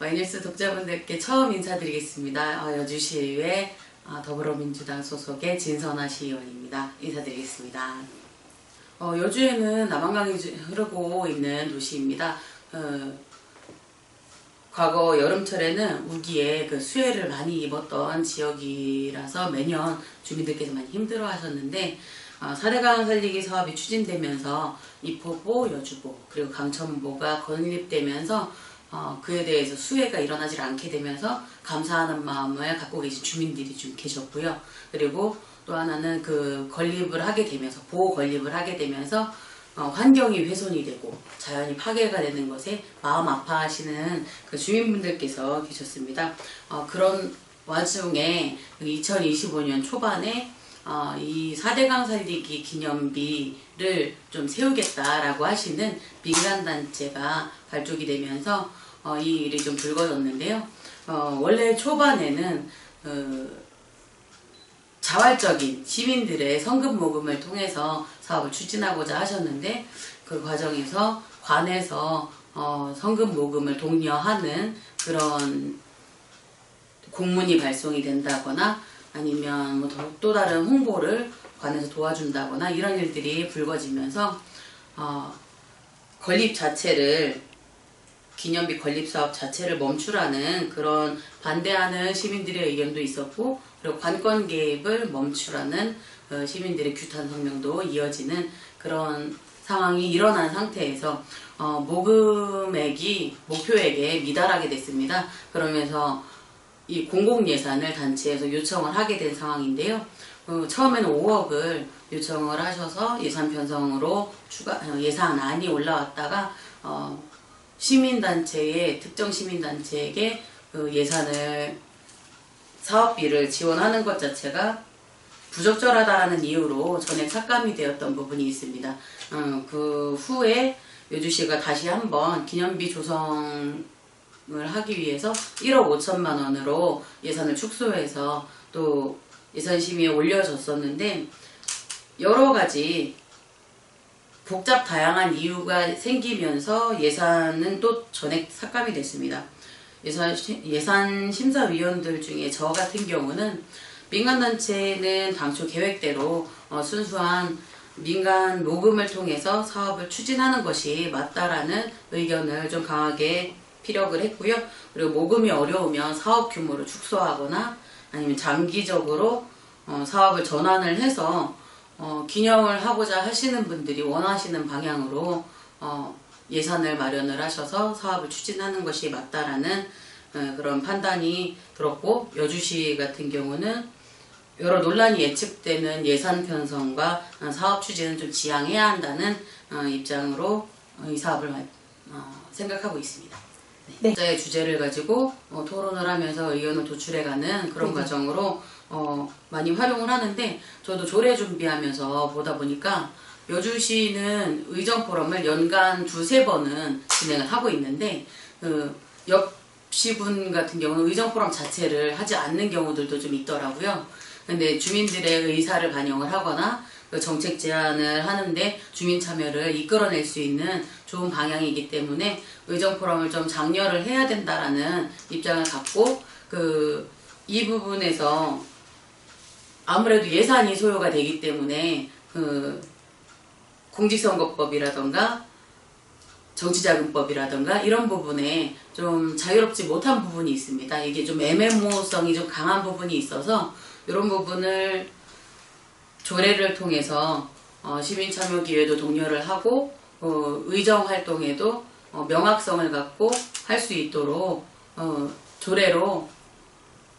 와이뉴스 독자분들께 처음 인사드리겠습니다. 여주시의회 더불어민주당 소속의 진선아 시의원입니다. 인사드리겠습니다. 여주에는 남한강이 흐르고 있는 도시입니다. 과거 여름철에는 우기에 수해를 많이 입었던 지역이라서 매년 주민들께서 많이 힘들어 하셨는데 4대강 살리기 사업이 추진되면서 이포보, 여주보, 그리고 강천보가 건립되면서 그에 대해서 수해가 일어나지 않게 되면서 감사하는 마음을 갖고 계신 주민들이 좀 계셨고요. 그리고 또 하나는 건립을 하게 되면서, 보호 건립을 하게 되면서 환경이 훼손이 되고 자연이 파괴가 되는 것에 마음 아파하시는 주민분들께서 계셨습니다. 그런 와중에 2025년 초반에 이 4대강 살리기 기념비를 좀 세우겠다라고 하시는 민간단체가 발족이 되면서 이 일이 좀 불거졌는데요. 원래 초반에는 자발적인 시민들의 성금 모금을 통해서 사업을 추진하고자 하셨는데 그 과정에서 관에서 성금 모금을 독려하는 그런 공문이 발송이 된다거나 아니면 또 다른 홍보를 관에서 도와준다거나 이런 일들이 불거지면서 건립 자체를, 기념비 건립 사업 자체를 멈추라는 그런 반대하는 시민들의 의견도 있었고, 그리고 관권 개입을 멈추라는 시민들의 규탄 성명도 이어지는 그런 상황이 일어난 상태에서 모금액이 목표액에 미달하게 됐습니다. 그러면서 이 공공예산을 단체에서 요청을 하게 된 상황인데요. 처음에는 5억을 요청을 하셔서 예산 편성으로 예산안이 올라왔다가 시민단체에, 특정 시민단체에게 예산을, 사업비를 지원하는 것 자체가 부적절하다는 이유로 전액 삭감이 되었던 부분이 있습니다. 그 후에 여주시가 다시 한번 기념비 조성을 하기 위해서 1억 5천만 원으로 예산을 축소해서 또 예산심의에 올려졌었는데 여러 가지 복잡 다양한 이유가 생기면서 예산은 또 전액 삭감이 됐습니다. 예산 심사위원들 중에 저 같은 경우는 민간단체는 당초 계획대로 순수한 민간 모금을 통해서 사업을 추진하는 것이 맞다라는 의견을 좀 강하게 피력을 했고요. 그리고 모금이 어려우면 사업 규모를 축소하거나 아니면 장기적으로 사업을 전환을 해서 기념을 하고자 하시는 분들이 원하시는 방향으로 예산을 마련을 하셔서 사업을 추진하는 것이 맞다라는 그런 판단이 들었고, 여주시 같은 경우는 여러 논란이 예측되는 예산 편성과 사업 추진은 좀 지양해야 한다는 입장으로 이 사업을 생각하고 있습니다. 네. 각자의 주제를 가지고 토론을 하면서 의견을 도출해가는 그런 과정으로 많이 활용을 하는데, 저도 조례 준비하면서 보다 보니까 여주시는 의정포럼을 연간 2~3번은 진행을 하고 있는데 옆시군 같은 경우는 의정포럼 자체를 하지 않는 경우들도 좀 있더라고요. 근데 주민들의 의사를 반영을 하거나 정책 제안을 하는데 주민 참여를 이끌어낼 수 있는 좋은 방향이기 때문에 의정포럼을 좀 장려를 해야 된다라는 입장을 갖고 이 부분에서 아무래도 예산이 소요가 되기 때문에 공직선거법이라던가 정치자금법이라던가 이런 부분에 좀 자유롭지 못한 부분이 있습니다. 이게 좀 애매모호성이 좀 강한 부분이 있어서 이런 부분을 조례를 통해서 시민참여기회도 독려를 하고 의정활동에도 명확성을 갖고 할 수 있도록 조례로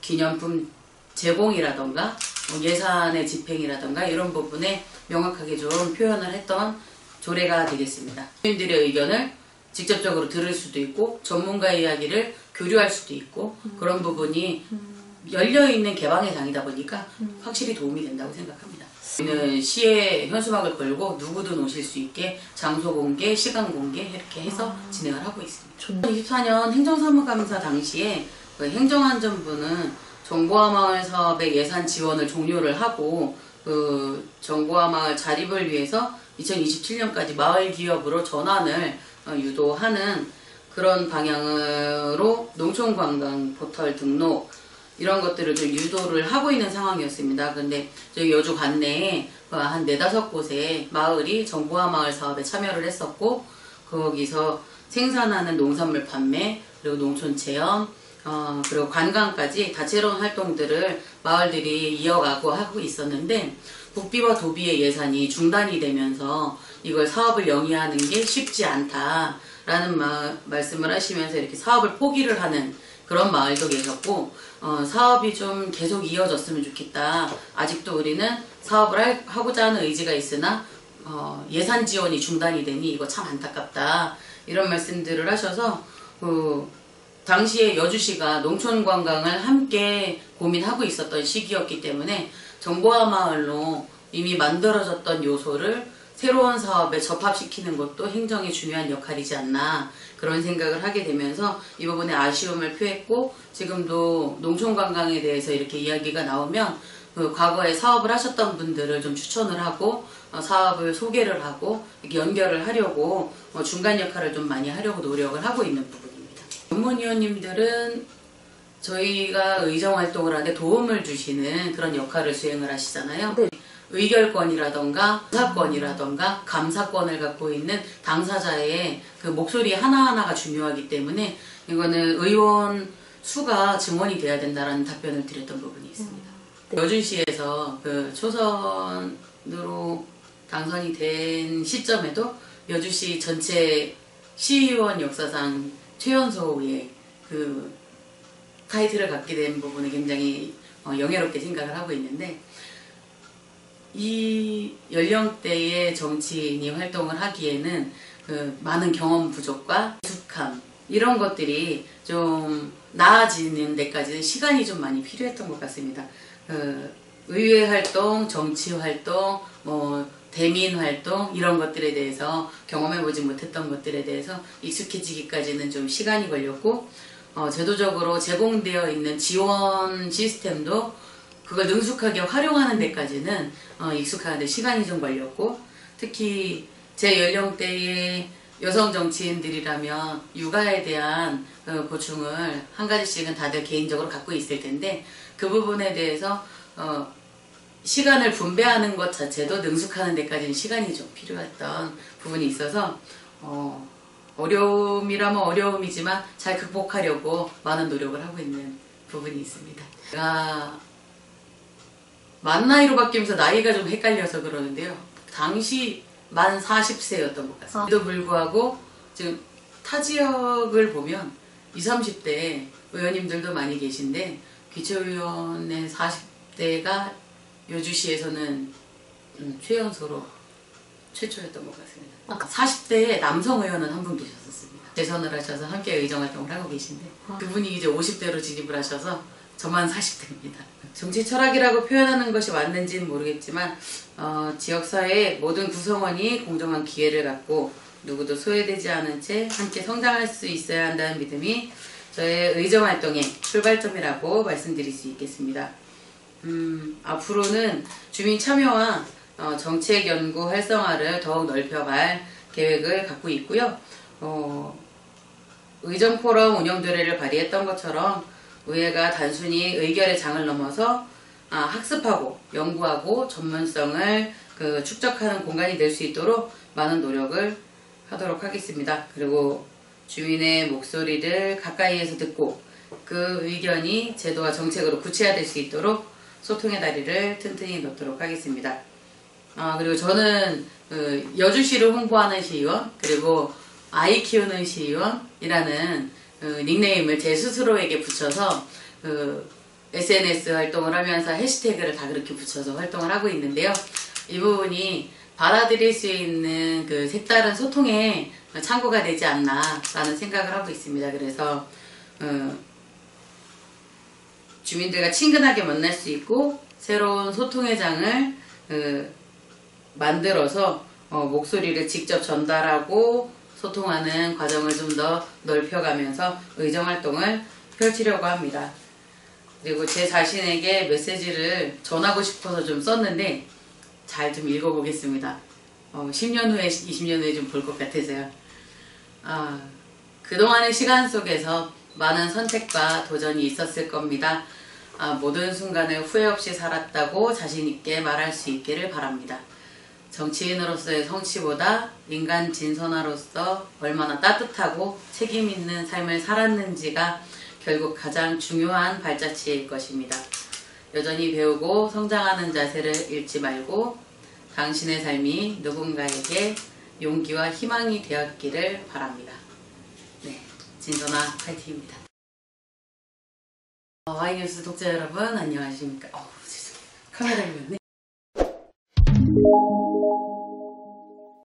기념품 제공이라던가 예산의 집행이라던가 이런 부분에 명확하게 좀 표현을 했던 조례가 되겠습니다. 주민들의 의견을 직접적으로 들을 수도 있고 전문가의 이야기를 교류할 수도 있고 그런 부분이 열려있는 개방의 장이다 보니까 확실히 도움이 된다고 생각합니다. 저희는 시에 현수막을 걸고 누구든 오실 수 있게 장소 공개, 시간 공개 이렇게 해서 진행을 하고 있습니다. 2024년 행정사무감사 당시에 행정안전부는 정보화마을 사업의 예산 지원을 종료를 하고 정보화마을 자립을 위해서 2027년까지 마을기업으로 전환을 유도하는 그런 방향으로 농촌관광 포털 등록 이런 것들을 좀 유도를 하고 있는 상황이었습니다. 근데 저희 여주 관내에 한 4-5곳의 마을이 정보화 마을 사업에 참여를 했었고, 거기서 생산하는 농산물 판매, 그리고 농촌 체험, 그리고 관광까지 다채로운 활동들을 마을들이 이어가고 하고 있었는데, 국비와 도비의 예산이 중단이 되면서 이걸 사업을 영위하는 게 쉽지 않다라는 말씀을 하시면서 이렇게 사업을 포기를 하는 그런 마을도 계셨고, 사업이 좀 계속 이어졌으면 좋겠다. 아직도 우리는 사업을 하고자 하는 의지가 있으나 예산 지원이 중단이 되니 이거 참 안타깝다. 이런 말씀들을 하셔서 당시에 여주시가 농촌 관광을 함께 고민하고 있었던 시기였기 때문에 정보화 마을로 이미 만들어졌던 요소를 새로운 사업에 접합시키는 것도 행정의 중요한 역할이지 않나, 그런 생각을 하게 되면서 이 부분에 아쉬움을 표했고, 지금도 농촌 관광에 대해서 이렇게 이야기가 나오면 과거에 사업을 하셨던 분들을 좀 추천을 하고 사업을 소개를 하고 이렇게 연결을 하려고 중간 역할을 좀 많이 하려고 노력을 하고 있는 부분입니다. 전문위원님들은 저희가 의정활동을 하는데 도움을 주시는 그런 역할을 수행을 하시잖아요. 네. 의결권이라던가 감사권이라던가 감사권을 갖고 있는 당사자의 그 목소리 하나하나가 중요하기 때문에 이거는 의원 수가 증원이 돼야 된다라는 답변을 드렸던 부분이 있습니다. 여주시에서 그 초선으로 당선이 된 시점에도 여주시 전체 시의원 역사상 최연소의 그 타이틀을 갖게 된 부분에 굉장히 영예롭게 생각을 하고 있는데, 이 연령대의 정치인이 활동을 하기에는 그 많은 경험 부족과 익숙함 이런 것들이 좀 나아지는 데까지는 시간이 좀 많이 필요했던 것 같습니다. 의회 활동, 정치 활동, 대민 활동 이런 것들에 대해서 경험해보지 못했던 것들에 대해서 익숙해지기까지는 좀 시간이 걸렸고, 제도적으로 제공되어 있는 지원 시스템도 그걸 능숙하게 활용하는 데까지는 익숙하는데 시간이 좀 걸렸고, 특히 제 연령대의 여성 정치인들이라면 육아에 대한 고충을 한 가지씩은 다들 개인적으로 갖고 있을 텐데, 그 부분에 대해서 시간을 분배하는 것 자체도 능숙하는 데까지는 시간이 좀 필요했던 부분이 있어서 어려움이라면 어려움이지만 잘 극복하려고 많은 노력을 하고 있는 부분이 있습니다. 제가 만 나이로 바뀌면서 나이가 좀 헷갈려서 그러는데요. 당시 만 40세였던 것 같습니다. 그래도 불구하고 지금 타 지역을 보면 20, 30대 의원님들도 많이 계신데 기초의원의 40대가 여주시에서는 최연소로 최초였던 것 같습니다. 40대에 남성 의원은 한 분 계셨었습니다. 재선을 하셔서 함께 의정활동을 하고 계신데 그분이 이제 50대로 진입을 하셔서 저만 40대입니다. 정치 철학이라고 표현하는 것이 맞는지는 모르겠지만 지역사회의 모든 구성원이 공정한 기회를 갖고 누구도 소외되지 않은 채 함께 성장할 수 있어야 한다는 믿음이 저의 의정활동의 출발점이라고 말씀드릴 수 있겠습니다. 앞으로는 주민 참여와 정책 연구 활성화를 더욱 넓혀갈 계획을 갖고 있고요. 의정포럼 운영도래를 발의했던 것처럼 의회가 단순히 의결의 장을 넘어서 학습하고 연구하고 전문성을 축적하는 공간이 될 수 있도록 많은 노력을 하도록 하겠습니다. 그리고 주민의 목소리를 가까이에서 듣고 그 의견이 제도와 정책으로 구체화될 수 있도록 소통의 다리를 튼튼히 놓도록 하겠습니다. 그리고 저는 여주시를 홍보하는 시의원, 그리고 아이 키우는 시의원이라는 닉네임을 제 스스로에게 붙여서 SNS 활동을 하면서 해시태그를 다 그렇게 붙여서 활동을 하고 있는데요. 이 부분이 받아들일 수 있는 그 색다른 소통의 창구가 되지 않나 라는 생각을 하고 있습니다. 그래서 주민들과 친근하게 만날 수 있고 새로운 소통의 장을 만들어서 목소리를 직접 전달하고 소통하는 과정을 좀 더 넓혀가면서 의정활동을 펼치려고 합니다. 그리고 제 자신에게 메시지를 전하고 싶어서 좀 썼는데 잘 좀 읽어보겠습니다. 10년 후에 20년 후에 좀 볼 것 같아서요. 그동안의 시간 속에서 많은 선택과 도전이 있었을 겁니다. 모든 순간을 후회 없이 살았다고 자신 있게 말할 수 있기를 바랍니다. 정치인으로서의 성취보다 인간 진선화로서 얼마나 따뜻하고 책임 있는 삶을 살았는지가 결국 가장 중요한 발자취일 것입니다. 여전히 배우고 성장하는 자세를 잃지 말고 당신의 삶이 누군가에게 용기와 희망이 되었기를 바랍니다. 네, 진선화 파이팅입니다. 와이뉴스 독자 여러분 안녕하십니까? 죄송해요. 카메라에 였네.